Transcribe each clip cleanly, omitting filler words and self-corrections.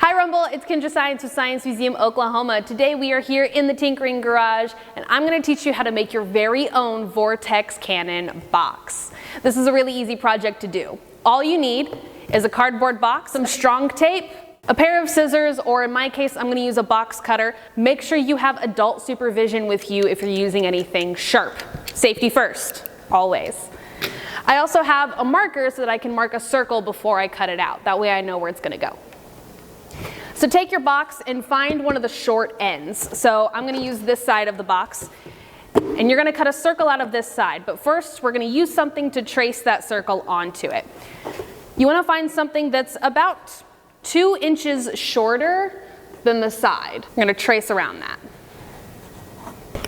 Hi Rumble, it's Kendra Science with Science Museum, Oklahoma. Today we are here in the Tinkering Garage and I'm going to teach you how to make your very own Vortex cannon box. This is a really easy project to do. All you need is a cardboard box, some strong tape, a pair of scissors, or in my case I'm going to use a box cutter. Make sure you have adult supervision with you if you're using anything sharp. Safety first, always. I also have a marker so that I can mark a circle before I cut it out. That way I know where it's going to go. So take your box and find one of the short ends. So I'm going to use this side of the box. And you're going to cut a circle out of this side. But first we're going to use something to trace that circle onto it. You want to find something that's about 2 inches shorter than the side. I'm going to trace around that.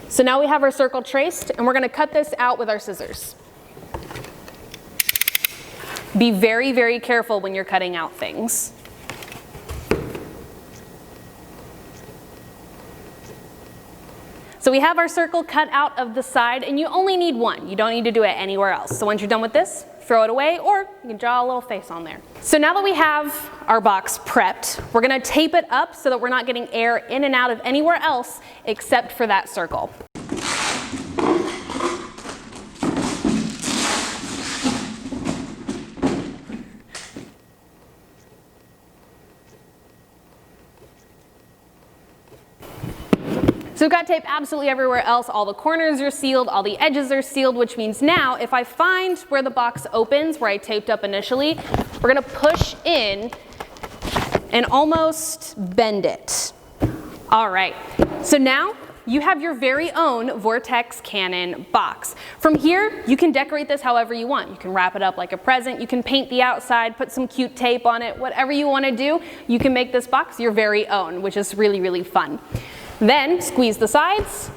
So now we have our circle traced and we're going to cut this out with our scissors. Be very, very careful when you're cutting out things. So we have our circle cut out of the side and you only need one. You don't need to do it anywhere else. So once you're done with this, throw it away or you can draw a little face on there. So now that we have our box prepped, we're going to tape it up so that we're not getting air in and out of anywhere else except for that circle. So we've got tape absolutely everywhere else. All the corners are sealed, all the edges are sealed, which means now if I find where the box opens, where I taped up initially, we're gonna push in and almost bend it. All right, so now you have your very own Vortex cannon box. From here, you can decorate this however you want. You can wrap it up like a present, you can paint the outside, put some cute tape on it, whatever you wanna do, you can make this box your very own, which is really, really fun. Then squeeze the sides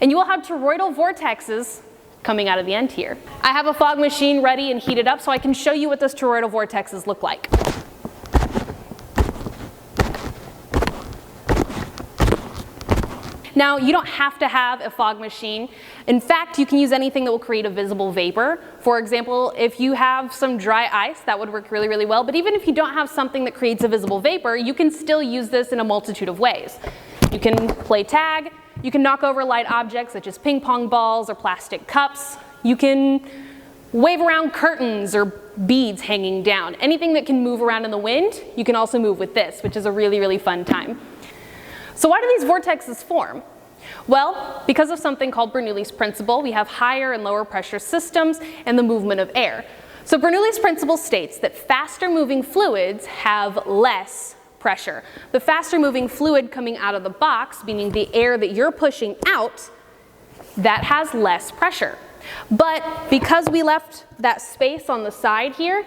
and you will have toroidal vortexes coming out of the end here. I have a fog machine ready and heated up so I can show you what those toroidal vortexes look like. Now, you don't have to have a fog machine. In fact, you can use anything that will create a visible vapor. For example, if you have some dry ice, that would work really, really well. But even if you don't have something that creates a visible vapor, you can still use this in a multitude of ways. You can play tag, you can knock over light objects such as ping pong balls or plastic cups. You can wave around curtains or beads hanging down. Anything that can move around in the wind, you can also move with this, which is a really, really fun time. So why do these vortexes form? Well, because of something called Bernoulli's principle, we have higher and lower pressure systems and the movement of air. So Bernoulli's principle states that faster moving fluids have less pressure. The faster moving fluid coming out of the box, meaning the air that you're pushing out, that has less pressure. But because we left that space on the side here,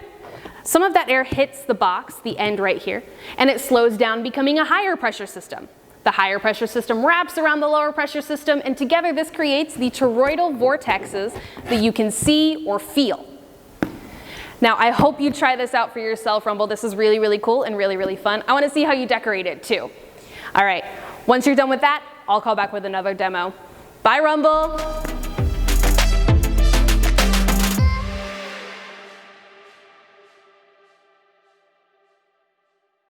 some of that air hits the box, the end right here, and it slows down, becoming a higher pressure system. The higher pressure system wraps around the lower pressure system, and together this creates the toroidal vortexes that you can see or feel. Now, I hope you try this out for yourself, Rumble. This is really, really cool and really, really fun. I want to see how you decorate it too. All right, once you're done with that, I'll call back with another demo. Bye, Rumble.